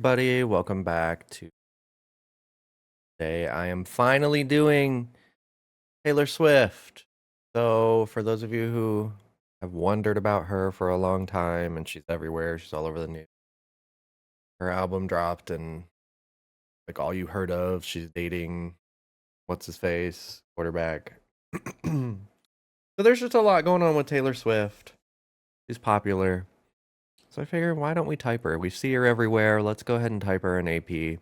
everybody. Welcome back to today. I am finally doing Taylor Swift. So, for those of you who have wondered about her for a long time, and she's everywhere, she's all over the news. Her album dropped, and like all you heard of, she's dating what's his face, quarterback. So, there's just a lot going on with Taylor Swift. She's popular. So, I figured, why don't we type her? We see her everywhere. Let's go ahead and type her in AP. I'm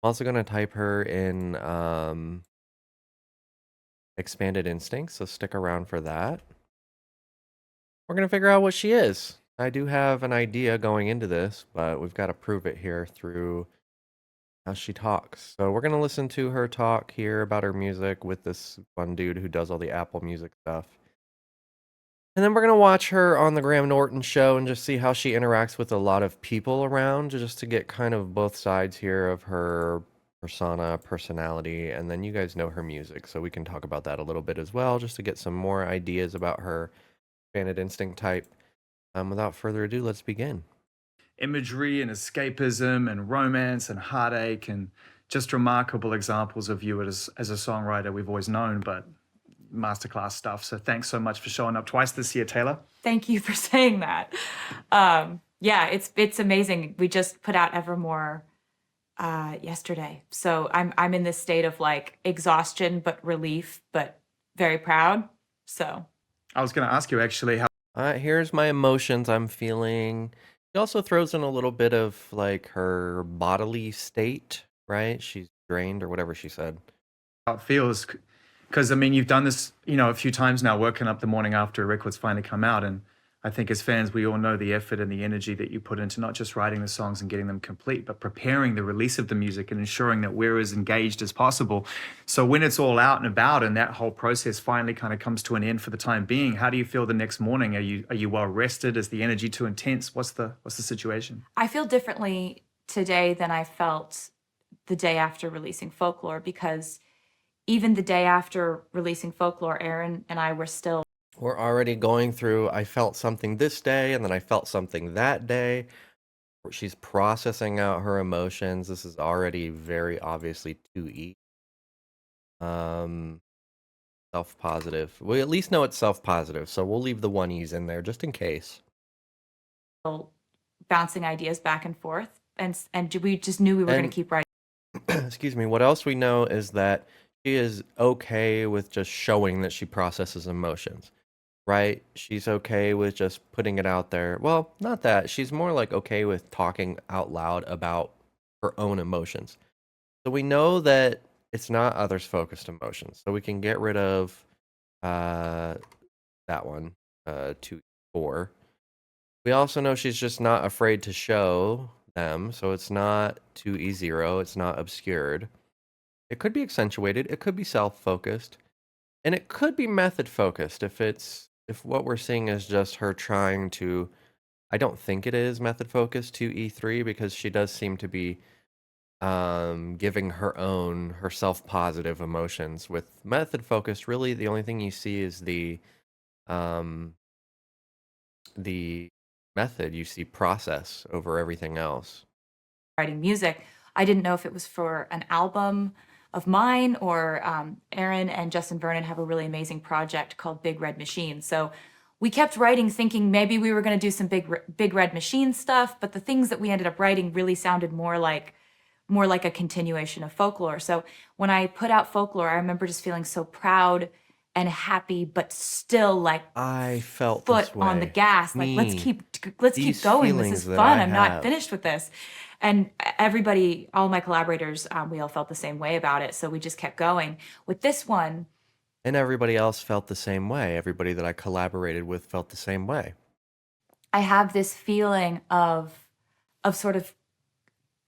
also going to type her in Expanded Instincts, so stick around for that. We're going to figure out what she is. I do have an idea going into this, but we've got to prove it here through how she talks. So we're going to listen to her talk here about her music with this one dude who does all the Apple Music stuff. And then we're going to watch her on the Graham Norton show and just see how she interacts with a lot of people around, just to get kind of both sides here of her persona, personality, and then you guys know her music, so we can talk about that a little bit as well, just to get some more ideas about her Expanded Instinct type. Without further ado, let's begin. Imagery and escapism and romance and heartache and just remarkable examples of you as a songwriter we've always known, but masterclass stuff. So thanks so much for showing up twice this year, Taylor. Thank you for saying that. Yeah, it's amazing. We just put out Evermore yesterday, so I'm in this state of like exhaustion, but relief, but very proud. So I was going to ask you actually how. Here's my emotions I'm feeling. She also throws in a little bit of like her bodily state, right? She's drained or whatever she said. How it feels, because I mean you've done this a few times now, working up the morning after a record's finally come out, and I think as fans we all know the effort and the energy that you put into not just writing the songs and getting them complete, but preparing the release of the music and ensuring that we're as engaged as possible. So when it's all out and about and that whole process finally kind of comes to an end for the time being, how do you feel the next morning? Are you well rested? Is the energy too intense? What's the situation? I feel differently today than I felt the day after releasing Folklore, because even the day after releasing Folklore, Aaron and I were still. We're already going through, I felt something this day, and then I felt something that day. She's processing out her emotions. This is already very obviously 2E. Self-positive. We at least know it's self-positive, so we'll leave the 1E's in there just in case. Bouncing ideas back and forth, and we just knew we were going to keep writing. Excuse me. What else we know is that she is okay with just showing that she processes emotions, right? She's okay with just putting it out there. Well, not that. She's more like okay with talking out loud about her own emotions. So we know that it's not others-focused emotions. So we can get rid of that one, 2-4. We also know she's just not afraid to show them, so it's not 2E0, it's not obscured. It could be accentuated, it could be self-focused, and it could be method-focused if what we're seeing is just her trying to. I don't think it is method-focused 2E3, because she does seem to be giving her self-positive emotions. With method-focused, really the only thing you see is the method. You see process over everything else. Writing music. I didn't know if it was for an album of mine or Aaron and Justin Vernon have a really amazing project called Big Red Machine. So we kept writing thinking maybe we were going to do some big Red Machine stuff, but the things that we ended up writing really sounded more like a continuation of Folklore. So when I put out Folklore, I remember just feeling so proud and happy, but still like I felt foot this way. on the gas. Like let's keep These going. This feelings is that fun. I I'm not have. finished with this. And everybody, all my collaborators, we all felt the same way about it. So we just kept going with this one. And everybody else felt the same way. Everybody that I collaborated with felt the same way. I have this feeling of sort of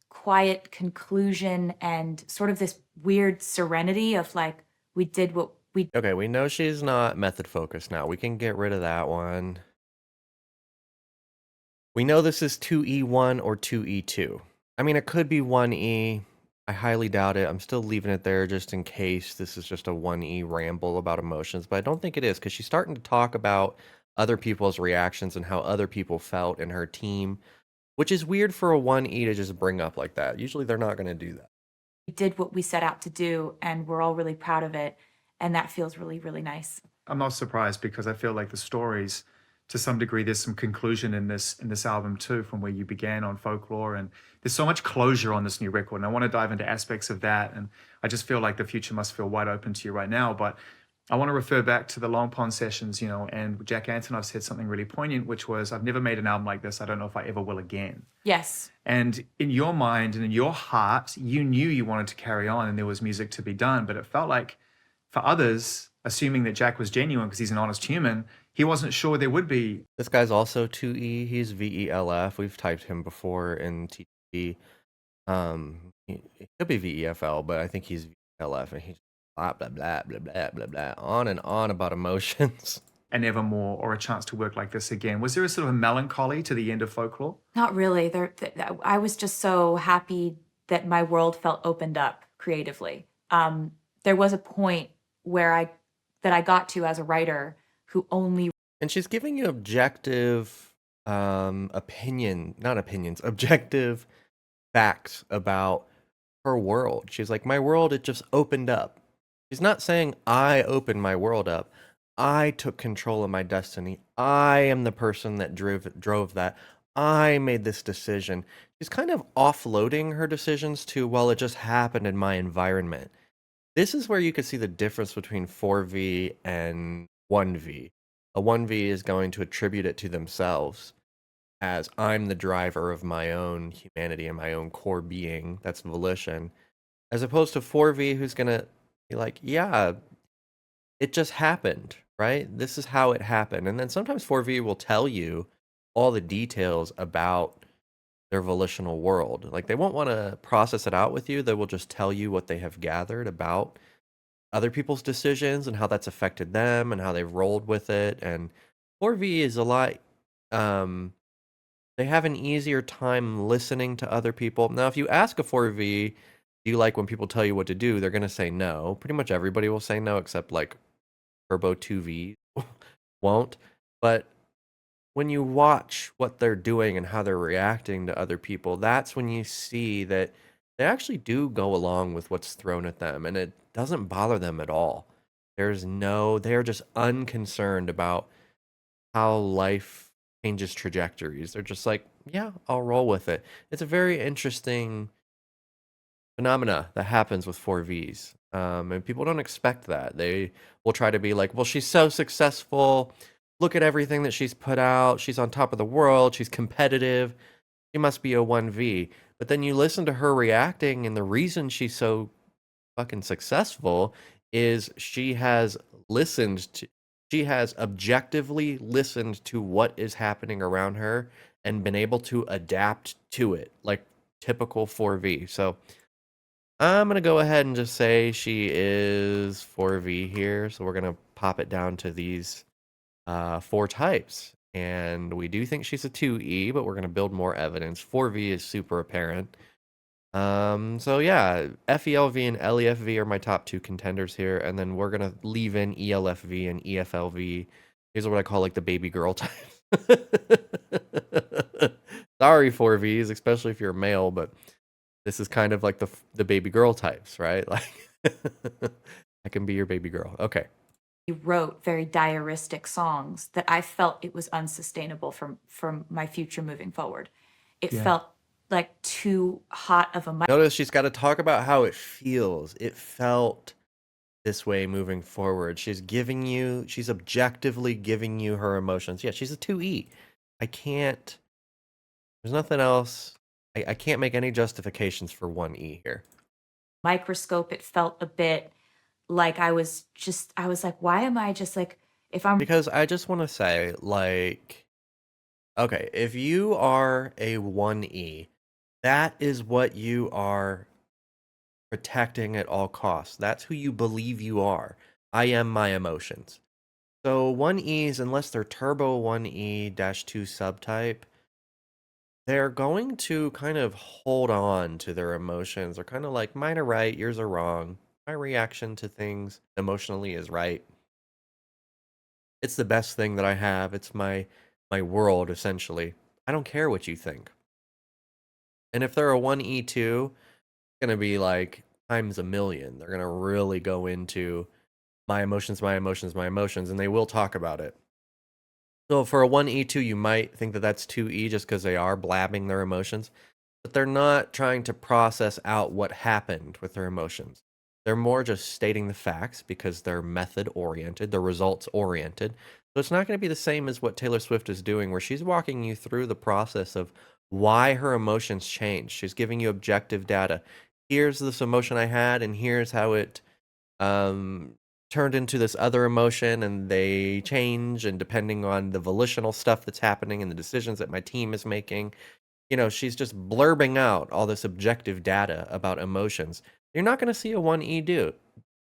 quiet conclusion and sort of this weird serenity of like, we did what we. Okay, we know she's not method focused now. We can get rid of that one. We know this is 2E1 or 2E2. I mean, it could be 1E. I highly doubt it. I'm still leaving it there just in case this is just a 1E ramble about emotions, but I don't think it is, because she's starting to talk about other people's reactions and how other people felt in her team. which is weird for a 1E to just bring up like that. Usually they're not going to do that. We did what we set out to do, and we're all really proud of it. And that feels really, really nice. I'm not surprised because I feel like the stories, to some degree, there's some conclusion in this album too, from where you began on Folklore, and there's so much closure on this new record. And I want to dive into aspects of that, and I just feel like the future must feel wide open to you right now. But I want to refer back to the Long Pond sessions, you know, and Jack Antonoff said something really poignant, which was, "I've never made an album like this. I don't know if I ever will again." Yes. And in your mind and in your heart, you knew you wanted to carry on and there was music to be done. But it felt like for others, assuming that Jack was genuine because he's an honest human, he wasn't sure there would be. This guy's also 2E. He's VELF. We've typed him before in TTP. He could be VEFL, but I think he's VELF, and he's blah blah blah blah blah blah blah on and on about emotions. An evermore or a chance to work like this again. Was there a sort of a melancholy to the end of Folklore? Not really. I was just so happy that my world felt opened up creatively. There was a point where I got to as a writer who only And she's giving you objective not opinions, objective facts about her world. She's like, my world, it just opened up. She's not saying I opened my world up. I took control of my destiny. I am the person that drove that. I made this decision. She's kind of offloading her decisions to, well, it just happened in my environment. This is where you could see the difference between 4V and 1V. A 1V is going to attribute it to themselves as I'm the driver of my own humanity and my own core being. That's volition. As opposed to 4V, who's going to be like, yeah, it just happened, right? This is how it happened. And then sometimes 4V will tell you all the details about their volitional world. Like they won't want to process it out with you. They will just tell you what they have gathered about other people's decisions and how that's affected them and how they've rolled with it. And 4V is a lot, they have an easier time listening to other people. Now, if you ask a 4V, do you like when people tell you what to do? They're going to say no. Pretty much everybody will say no, except like Turbo 2V won't. But when you watch what they're doing and how they're reacting to other people, that's when you see that they actually do go along with what's thrown at them, and it doesn't bother them at all. They're just unconcerned about how life changes trajectories. They're just like, yeah, I'll roll with it. It's a very interesting phenomena that happens with 4Vs. And people don't expect that. They will try to be like, well, she's so successful. Look at everything that she's put out. She's on top of the world. She's competitive. She must be a 1V. But then you listen to her reacting, and the reason she's so fucking successful is she has objectively listened to what is happening around her and been able to adapt to it, like typical 4V. So I'm going to go ahead and just say she is 4V here. So we're going to pop it down to these 4 types. And we do think she's a 2E, but we're going to build more evidence. 4V is super apparent. So yeah, FELV and LEFV are my top 2 contenders here. And then we're going to leave in ELFV and EFLV. These are what I call like the baby girl types. Sorry, 4Vs, especially if you're a male, but this is kind of like the baby girl types, right? Like I can be your baby girl. Okay. he wrote very diaristic songs that I felt it was unsustainable from my future moving forward. It Yeah. felt like too hot of a Notice she's got to talk about how it feels. It felt this way moving forward. She's objectively giving you her emotions. Yeah, she's a 2E. There's nothing else. I can't make any justifications for 1E here. microscope. It felt a bit like I was like, why am I just like, if I'm Because I just want to say, like, okay, if you are a 1E, that is what you are protecting at all costs. That's who you believe you are. I am my emotions. So 1Es, unless they're turbo 1E-2 subtype, they're going to kind of hold on to their emotions. They're kind of like, mine are right, yours are wrong. My reaction to things emotionally is right. It's the best thing that I have. It's my world, essentially. I don't care what you think. And if they're a 1E2, it's going to be like times a million. They're going to really go into my emotions, my emotions, my emotions, and they will talk about it. So for a 1E2, you might think that that's 2E just because they are blabbing their emotions, but they're not trying to process out what happened with their emotions. They're more just stating the facts because they're method oriented, they're results oriented. So it's not going to be the same as what Taylor Swift is doing, where she's walking you through the process of why her emotions changed. She's giving you objective data. Here's this emotion I had, and here's how it um, turned into this other emotion, and they change, and depending on the volitional stuff that's happening and the decisions that my team is making, she's just blurbing out all this objective data about emotions. You're not going to see a 1E do.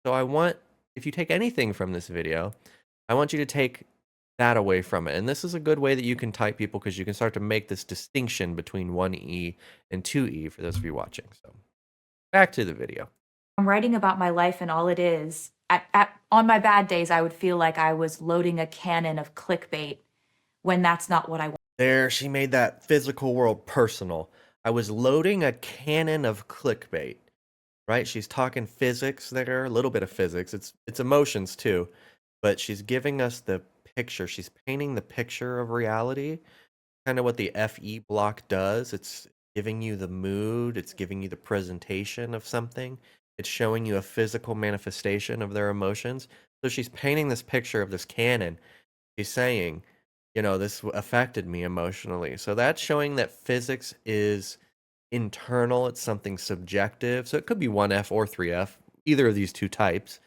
So if you take anything from this video, I want you to take that away from it. And this is a good way that you can type people, because you can start to make this distinction between 1E and 2E for those of you watching. So back to the video. I'm writing about my life and all it is. On my bad days, I would feel like I was loading a cannon of clickbait when that's not what I want. There, she made that physical world personal. I was loading a cannon of clickbait, right? She's talking physics there, a little bit of physics. It's emotions too, but she's giving us the picture. She's painting the picture of reality, kind of what the FE block does. It's giving you the mood, it's giving you the presentation of something. It's showing you a physical manifestation of their emotions. So she's painting this picture of this cannon. She's saying, this affected me emotionally. So that's showing that physics is internal. It's something subjective. So it could be 1F or 3F, either of these two types.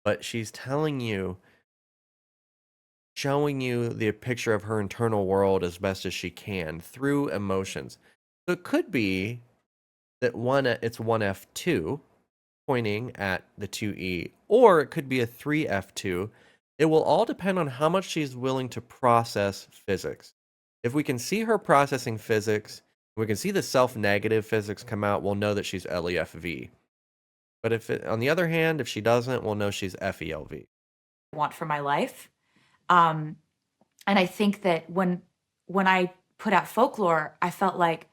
But she's telling you, showing you the picture of her internal world as best as she can through emotions. So it could be that it's 1F2 pointing at the 2E, or it could be a 3F2. It will all depend on how much she's willing to process physics. If we can see her processing physics, we can see the self-negative physics come out, we'll know that she's LEFV. But on the other hand, if she doesn't, we'll know she's FELV. Want for my life. And I think that when I put out folklore, I felt like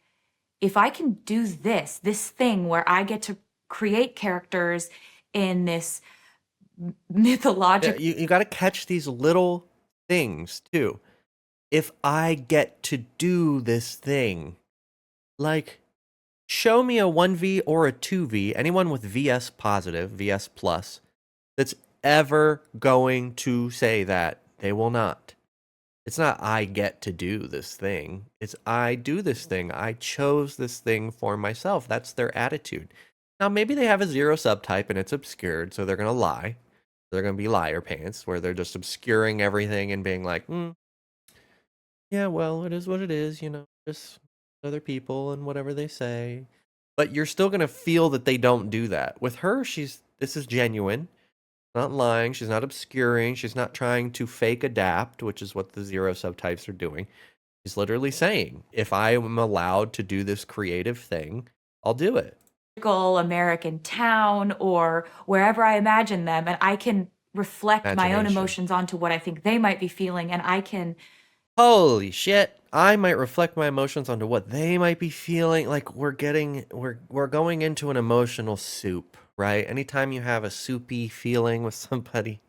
if I can do this thing where I get to create characters in this mythological. Yeah, you got to catch these little things too. If I get to do this thing, like, show me a 1V or a 2V, anyone with VS positive, VS plus, that's ever going to say that. They will not. It's not I get to do this thing. It's I do this thing. I chose this thing for myself. That's their attitude. Now, maybe they have a 0 subtype and it's obscured, so they're going to lie. They're going to be liar pants, where they're just obscuring everything and being like, yeah, well, it is what it is, just other people and whatever they say. But you're still going to feel that they don't do that. With her, this is genuine. Not lying. She's not obscuring. She's not trying to fake adapt, which is what the 0 subtypes are doing. She's literally saying, if I am allowed to do this creative thing, I'll do it. American town or wherever I imagine them, and I can reflect my own Imagination. emotions onto what I think they might be feeling, and I can. Holy shit. I might reflect my emotions onto what they might be feeling. Like we're going into an emotional soup, right? Anytime you have a soupy feeling with somebody,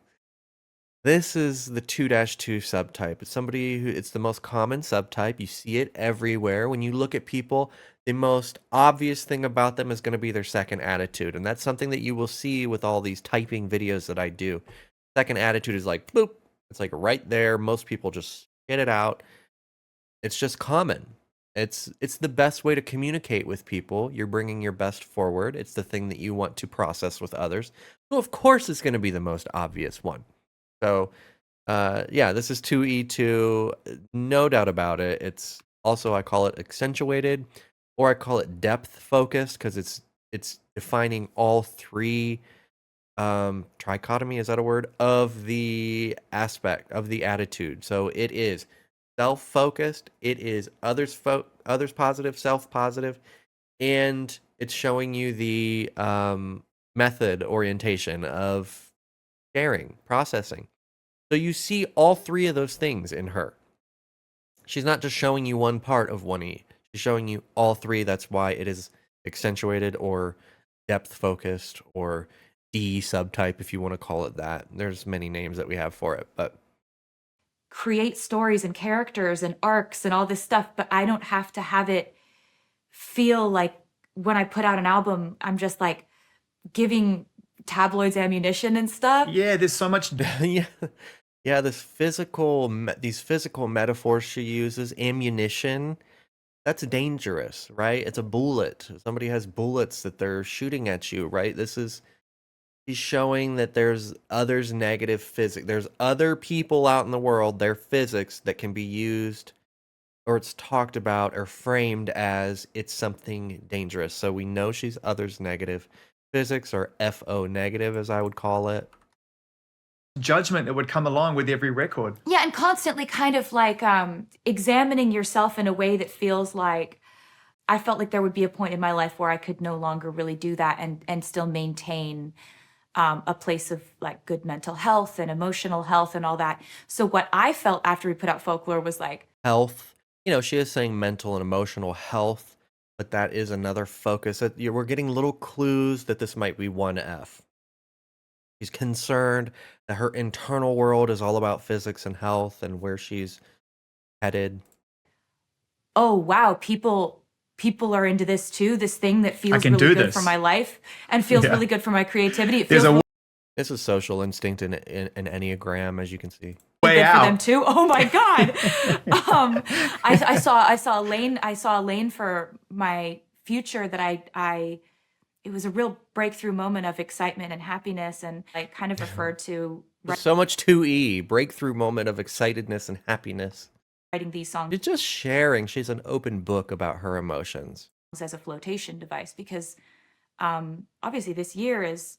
this is the 2-2 subtype. It's the most common subtype. You see it everywhere. When you look at people, the most obvious thing about them is going to be their second attitude. And that's something that you will see with all these typing videos that I do. Second attitude is like, boop. It's like right there. Most people just get it out. It's just common. It's the best way to communicate with people. You're bringing your best forward. It's the thing that you want to process with others. So of course it's going to be the most obvious one. So yeah, this is 2E2, no doubt about it. It's also, I call it accentuated, or I call it depth focused, because it's defining all three trichotomy, is that a word, of the aspect of the attitude. So it is self-focused, it is others positive, self-positive, and it's showing you the method orientation of sharing, processing. So you see all three of those things in her. She's not just showing you one part of 1E. She's showing you all three. That's why it is accentuated or depth focused or D subtype, if you want to call it that. There's many names that we have for it, but create stories and characters and arcs and all this stuff, but I don't have to have it feel like when I put out an album, I'm just like giving tabloids ammunition and stuff. Yeah, there's so much. yeah, yeah. These physical metaphors she uses, ammunition. That's dangerous, right? It's a bullet. Somebody has bullets that they're shooting at you, right? He's showing that there's others' negative physics. There's other people out in the world, their physics that can be used, or it's talked about or framed as it's something dangerous. So we know she's others negative physics, or FO negative, as I would call it. Judgment that would come along with every record. Yeah, and constantly kind of like examining yourself in a way that feels like I felt like there would be a point in my life where I could no longer really do that and still maintain a place of like good mental health and emotional health and all that. So what I felt after we put out Folklore was like Health. She is saying mental and emotional health, but that is another focus. We're getting little clues that this might be 1F. She's concerned that her internal world is all about physics and health and where she's headed. oh wow, people are into this too, this thing that feels can really do good this. for my life and feels Yeah. really good for my creativity. It There's feels a really This is social instinct in Enneagram, as you can see. way good for them out. too. Oh my god. I saw a lane for my future that I it was a real breakthrough moment of excitement and happiness, and I kind of referred to So much 2E, breakthrough moment of excitedness and happiness. writing these songs She's just sharing. She's an open book about her emotions. as a flotation device because obviously this year is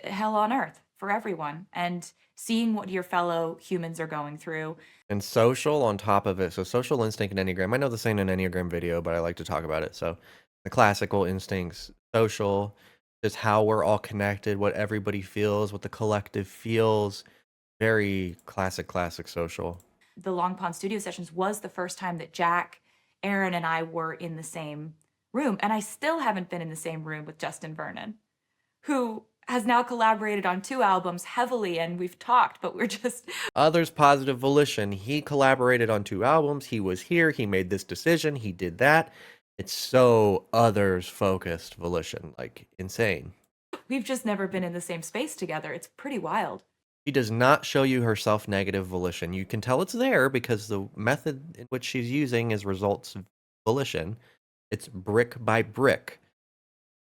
hell on earth for everyone, and seeing what your fellow humans are going through. And social on top of it. So social instinct and Enneagram. I know this ain't an Enneagram video, but I like to talk about it. So the classical instincts, social, just how we're all connected, what everybody feels, what the collective feels. Very classic social. The Long Pond studio sessions was the first time that Jack, Aaron, and I were in the same room, and I still haven't been in the same room with Justin Vernon, who has now collaborated on 2 albums heavily, and we've talked, but we're just Others positive volition. He collaborated on 2 albums. He was here. He made this decision. He did that. It's so others focused volition, like insane. we've just never been in the same space together. It's pretty wild. She does not show you her self-negative volition. You can tell it's there because the method in which she's using is results volition. It's brick by brick.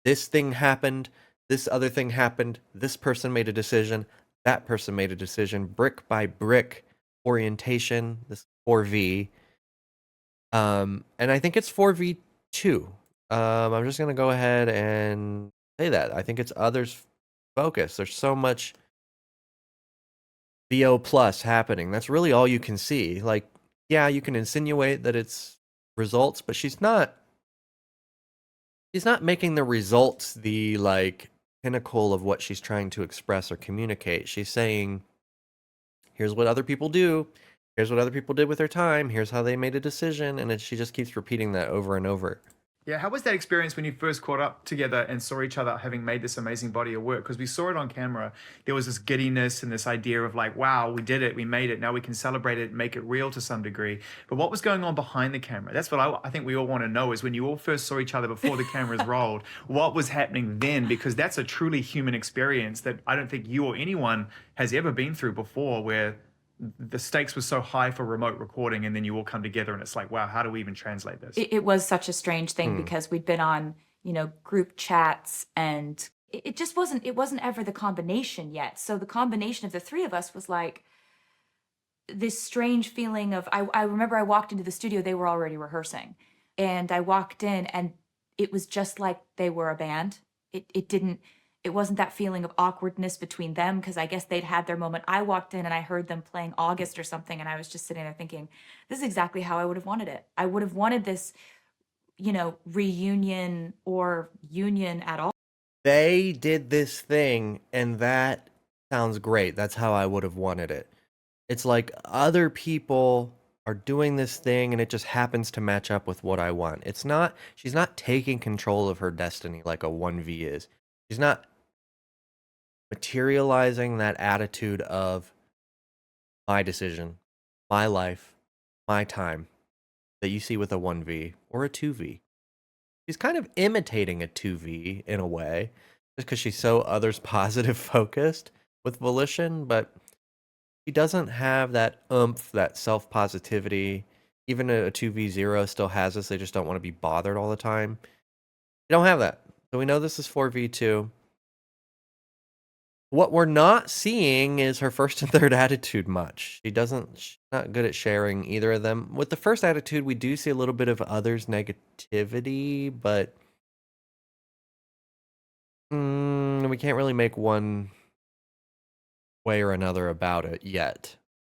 This thing happened. This other thing happened. This person made a decision. That person made a decision. Brick by brick orientation. This is 4V. And I think it's 4V2. I'm just gonna go ahead and say that. I think it's others focus. There's so much VO plus happening. That's really all you can see. Like, yeah, you can insinuate that it's results, but she's not making the results the like pinnacle of what she's trying to express or communicate. She's saying, here's what other people do. Here's what other people did with their time. Here's how they made a decision. And she just keeps repeating that over and over. Yeah, how was that experience when you first caught up together and saw each other having made this amazing body of work? Because we saw it on camera. There was this giddiness and this idea of like, wow, we did it, we made it. Now we can celebrate it and make it real to some degree. But what was going on behind the camera? That's what I think we all want to know, is when you all first saw each other before the cameras rolled, what was happening then? Because that's a truly human experience that I don't think you or anyone has ever been through before, where the stakes were so high for remote recording, and then you all come together and it's like, wow, how do we even translate this? It was such a strange thing because we'd been on, group chats, and it just wasn't ever the combination yet. So the combination of the 3 of us was like this strange feeling of, I remember I walked into the studio, they were already rehearsing, and I walked in and it was just like they were a band. It wasn't that feeling of awkwardness between them, because I guess they'd had their moment. I walked in and I heard them playing August or something, and I was just sitting there thinking, this is exactly how I would have wanted it. I would have wanted this, reunion or union at all. They did this thing, and that sounds great. That's how I would have wanted it. It's like other people are doing this thing and it just happens to match up with what I want. It's not, she's not taking control of her destiny like a 1V is. She's not materializing that attitude of my decision, my life, my time that you see with a 1V or a 2V. She's kind of imitating a 2V in a way, just because she's so others positive focused with Volition, but she doesn't have that oomph, that self positivity. Even a 2v0 still has this, they just don't want to be bothered all the time. You don't have that. So we know this is 4v2. What we're not seeing is her first and third attitude much. She's not good at sharing either of them. With the first attitude, we do see a little bit of others' negativity, but we can't really make one way or another about it yet.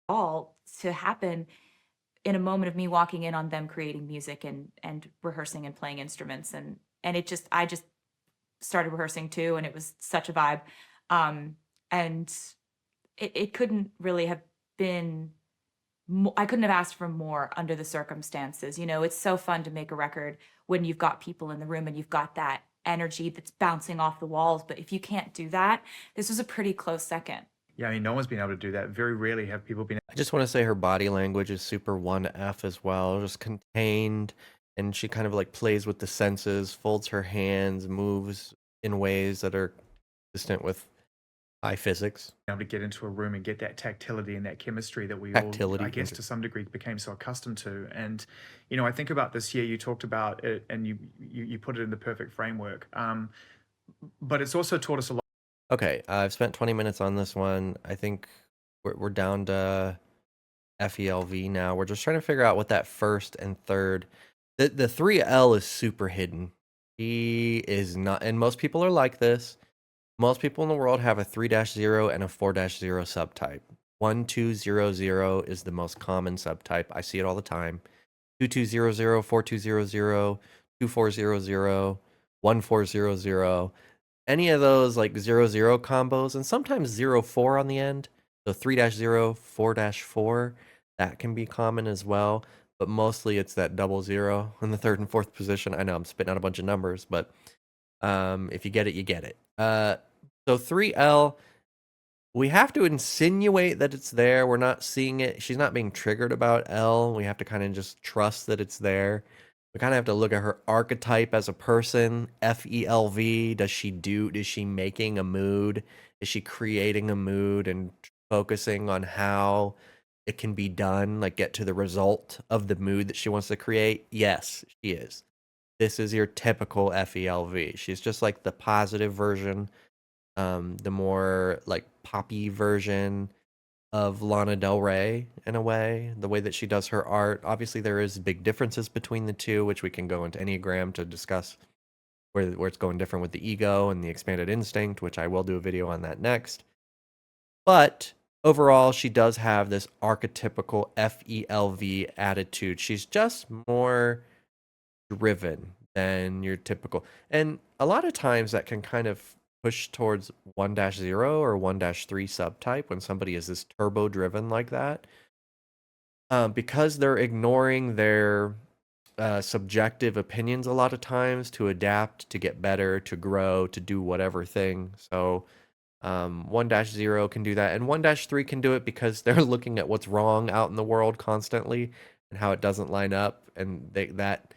All to happen in a moment of me walking in on them creating music and rehearsing and playing instruments, and I just started rehearsing too, and it was such a vibe. And it couldn't really have been I couldn't have asked for more under the circumstances. You know, it's so fun to make a record when you've got people in the room and you've got that energy that's bouncing off the walls. But if you can't do that, this was a pretty close second. Yeah, I mean, no one's been able to do that. Very rarely have people been. I just want to say her body language is super 1F as well, just contained, and she kind of like plays with the senses, folds her hands, moves in ways that are consistent with high physics. Able to get into a room and get that tactility and that chemistry that we Tactility, all, I guess, to some degree became so accustomed to. And you know, I think about this year. You talked about it, and you put it in the perfect framework. But it's also taught us a lot. Okay, I've spent 20 minutes on this one. I think we're down to FELV now. We're just trying to figure out what that first and third. The 3L is super hidden. He is not, and most people are like this. Most people in the world have a 3-0 and a 4-0 subtype. 1200 is the most common subtype. I see it all the time. 2200, 4200, 2400, 1400. Any of those like 00 combos, and sometimes 04 on the end. So 3-0, 4-4, that can be common as well. But mostly it's that 00 in the third and fourth position. I know I'm spitting out a bunch of numbers, but if you get it, you get it. So 3L, we have to insinuate that it's there. We're not seeing it. She's not being triggered about L. We have to kind of just trust that it's there. We kind of have to look at her archetype as a person. FELV, is she making a mood? Is she creating a mood and focusing on how it can be done, like get to the result of the mood that she wants to create? Yes, she is. This is your typical FELV. She's just like the positive version, the more like poppy version of Lana Del Rey in a way, the way that she does her art. Obviously, there is big differences between the two, which we can go into Enneagram to discuss where it's going different with the ego and the expanded instinct, which I will do a video on that next. But overall, she does have this archetypical FELV attitude. She's just more driven than your typical. And a lot of times that can kind of push towards 1-0 or 1-3 subtype when somebody is this turbo driven like that. Because they're ignoring their subjective opinions a lot of times to adapt, to get better, to grow, to do whatever thing. So 1-0 can do that, and 1-3 can do it because they're looking at what's wrong out in the world constantly and how it doesn't line up, and that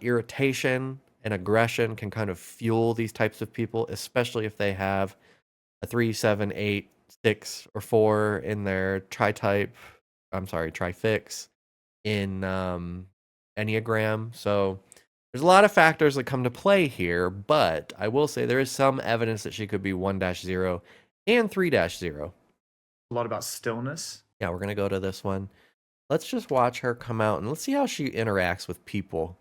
irritation and aggression can kind of fuel these types of people, especially if they have a 3, 7, 8, 6, or 4 in their trifix in Enneagram. So there's a lot of factors that come to play here, but I will say there is some evidence that she could be 1-0 and 3-0. A lot about stillness. Yeah, we're going to go to this one. Let's just watch her come out and let's see how she interacts with people.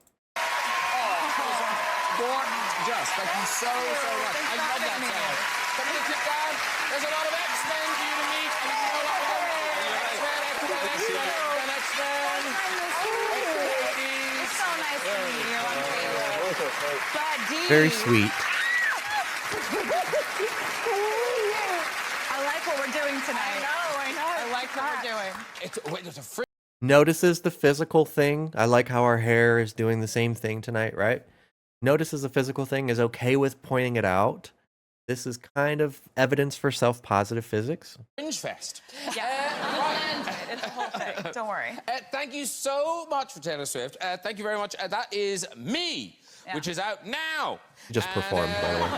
Gorgeous. Thank you so much. I love that sound. Come on, keep going. There's a lot of X-Men for you to meet. And you know what? The next man. It's so nice to meet you. But Dee, Very sweet. I like what we're doing tonight. I like what we're doing. There's a free notices the physical thing. I like how our hair is doing the same thing tonight, right? Notices the physical thing, is okay with pointing it out. This is kind of evidence for self-positive physics. Fringe Fest. It's the whole thing. Don't worry. Thank you so much for Taylor Swift. Thank you very much. That is Me, which is out now. He just performed, by the way.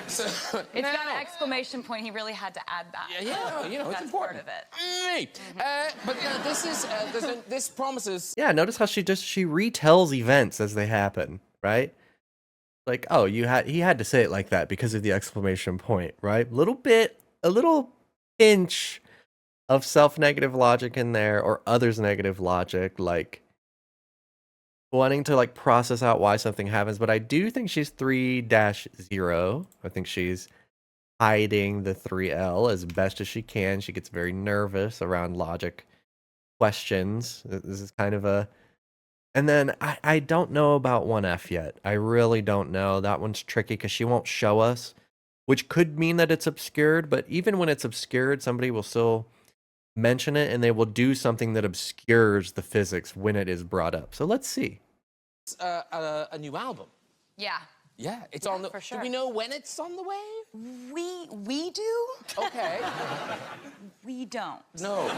So, It's got an exclamation point. He really had to add that. yeah, you know, it's That's important. part of it. Me. But this is this promises. Yeah, notice how she retells events as they happen, right? Like, oh, he had to say it like that because of the exclamation point, right? A little pinch of self-negative logic in there, or others' negative logic, like wanting to like process out why something happens. But I do think she's 3-0. I think she's hiding the 3L as best as she can. She gets very nervous around logic questions. This is kind of a... And then I don't know about 1F yet. I really don't know. That one's tricky because she won't show us, which could mean that it's obscured. But even when it's obscured, somebody will still mention it, and they will do something that obscures the physics when it is brought up. So let's see. A new album. Yeah. Yeah, it's on the. for sure. Do we know when it's on the way? We do. Okay. We don't. No.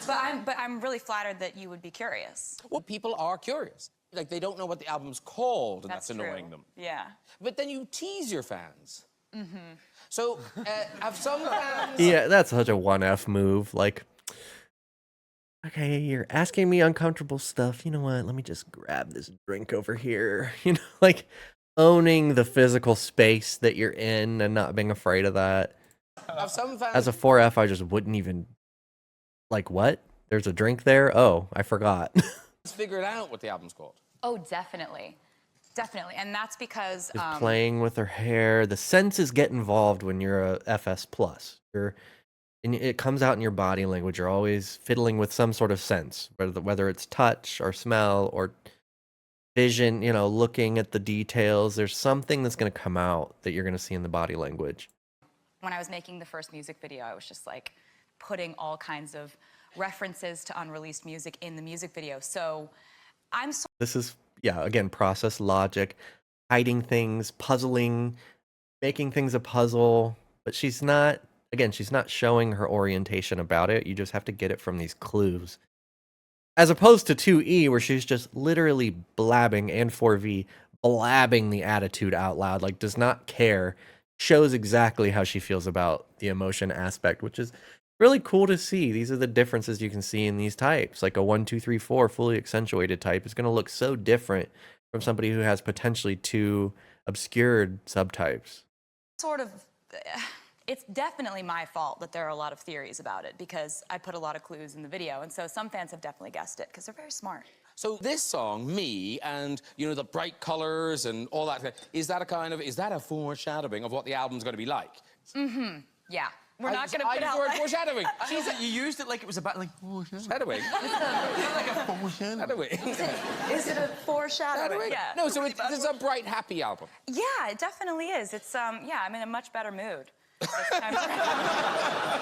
But I'm really flattered that you would be curious. Well, people are curious. Like, they don't know what the album's called, and that's annoying them. Yeah. But then you tease your fans. Mm-hmm. So, have some fans... Yeah, that's such a 1F move. Like, okay, you're asking me uncomfortable stuff. You know what? Let me just grab this drink over here. You know, like owning the physical space that you're in and not being afraid of that. Have some fans... As a 4F, I just wouldn't even... Like, what? There's a drink there? Oh, I forgot. figured out what the album's called. Oh, definitely. Definitely. And that's because Is playing with her hair. The senses get involved when you're a FS plus. And it comes out in your body language. You're always fiddling with some sort of sense, whether it's touch or smell or vision, you know, looking at the details. There's something that's going to come out that you're going to see in the body language. when I was making the first music video, I was just like putting all kinds of references to unreleased music in the music video. So I'm so This is, yeah, again, process logic, hiding things, puzzling, making things a puzzle. But she's not, again, she's not showing her orientation about it. You just have to get it from these clues. As opposed to 2E, where she's just literally blabbing, and 4V, blabbing the attitude out loud, like does not care, shows exactly how she feels about the emotion aspect, which is really cool to see. These are the differences you can see in these types. Like a 1, 2, 3, 4 fully accentuated type is going to look so different from somebody who has potentially 2 obscured subtypes. sort of, it's definitely my fault that there are a lot of theories about it because I put a lot of clues in the video. And so some fans have definitely guessed it because they're very smart. So this song, Me, and you know the bright colors and all that, is that a foreshadowing of what the album's going to be like? Mm-hmm. Yeah. We're not going to put out like... foreshadowing. You used it like it was about like Foreshadowing. Foreshadowing. Is it a foreshadowing? Yeah. No, so it's a bright, happy album. Yeah, it definitely is. It's yeah, I'm in a much better mood. this time around.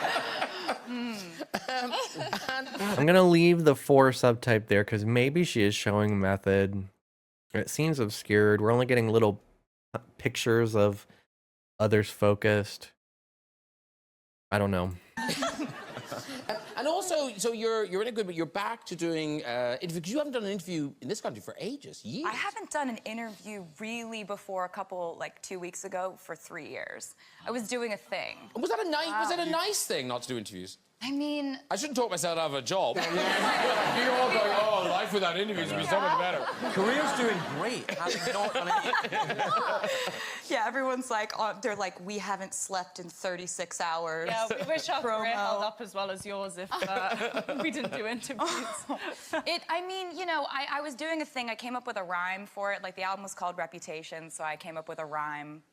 I'm going to leave the 4 subtype there because maybe she is showing method. It seems obscured. We're only getting little pictures of others focused. I don't know. And also, so you're in a good, but you're back to doing interview, because you haven't done an interview in this country for ages, years. I haven't done an interview really before like 2 weeks ago for 3 years. I was doing a thing. Was that a nice? Was it a nice thing not to do interviews? I mean, I shouldn't talk myself out of a job. You all go, oh, life without interviews would be so much better. Korea's doing great. Having not done it. yeah, everyone's like, they're like, we haven't slept in 36 hours. Yeah, we wish our career Promo. held up as well as yours if we didn't do interviews. I mean, you know, I was doing a thing. I came up with a rhyme for it. Like, the album was called Reputation, so I came up with a rhyme,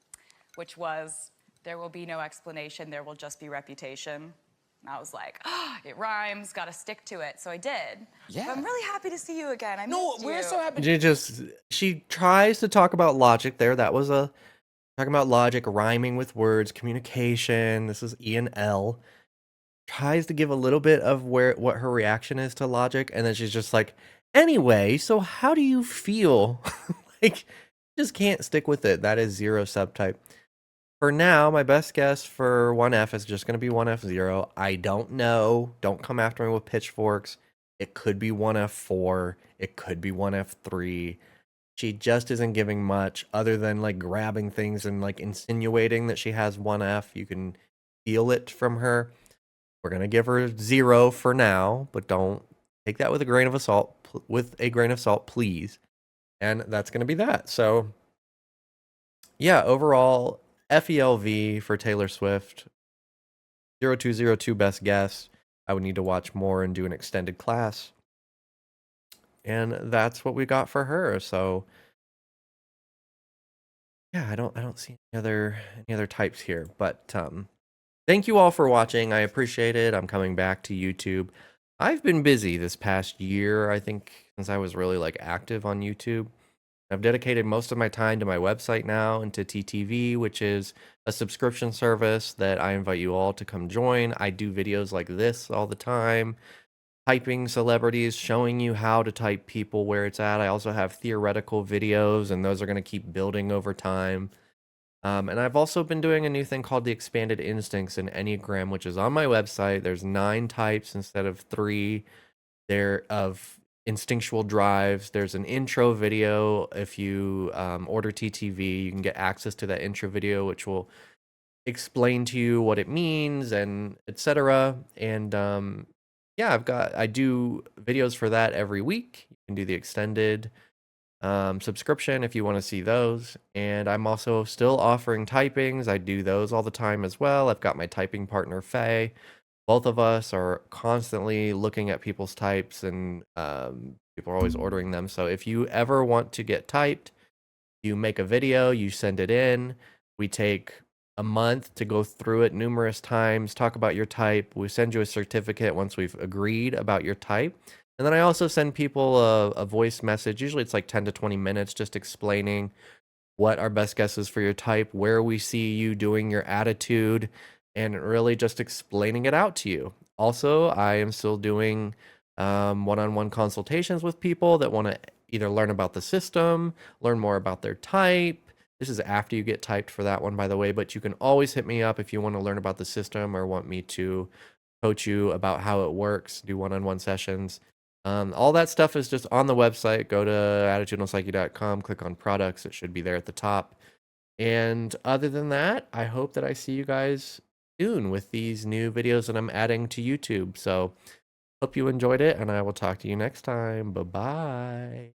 which was, there will be no explanation, there will just be reputation. And I was like, oh, it rhymes, gotta stick to it. So I did. Yeah. But I'm really happy to see you again. I No, missed we're you. so happy. She tries to talk about logic there. That was talking about logic, rhyming with words, communication. This is E and L. tries to give a little bit of what her reaction is to logic, and then she's just like, anyway, so how do you feel? Like, just can't stick with it. That is 0 subtype. For now, my best guess for 1F is just going to be 1F0. I don't know. Don't come after me with pitchforks. It could be 1F4. It could be 1F3. She just isn't giving much other than like grabbing things and like insinuating that she has 1F. You can feel it from her. We're going to give her 0 for now, but don't take that with a grain of salt, please. And that's going to be that. So yeah, overall, FELV for Taylor Swift, 0202 best guess. I would need to watch more and do an extended class. And that's what we got for her. So yeah, I don't see any other types here, but thank you all for watching. I appreciate it. I'm coming back to YouTube. I've been busy this past year, I think, since I was really like active on YouTube. I've dedicated most of my time to my website now and to TTV, which is a subscription service that I invite you all to come join. I do videos like this all the time, typing celebrities, showing you how to type people where it's at. I also have theoretical videos, and those are going to keep building over time. And I've also been doing a new thing called the Expanded Instincts in Enneagram, which is on my website. There's 9 types instead of 3 there of instinctual drives. There's an intro video. If you order TTV, you can get access to that intro video, which will explain to you what it means and etc. And yeah, I do videos for that every week. You can do the extended subscription if you want to see those. And I'm also still offering typings. I do those all the time as well. I've got my typing partner, Faye. Both of us are constantly looking at people's types, and people are always ordering them. So if you ever want to get typed, you make a video, you send it in. We take a month to go through it numerous times, talk about your type. We send you a certificate once we've agreed about your type. And then I also send people a voice message. Usually it's like 10 to 20 minutes, just explaining what our best guess is for your type, where we see you doing your attitude, and really just explaining it out to you. Also, I am still doing one-on-one consultations with people that want to either learn about the system, learn more about their type. This is after you get typed for that one, by the way, but you can always hit me up if you want to learn about the system or want me to coach you about how it works, do one-on-one sessions. All that stuff is just on the website. Go to attitudinalpsyche.com, click on products. It should be there at the top. And other than that, I hope that I see you guys soon with these new videos that I'm adding to YouTube. So hope you enjoyed it, and I will talk to you next time. Bye-bye.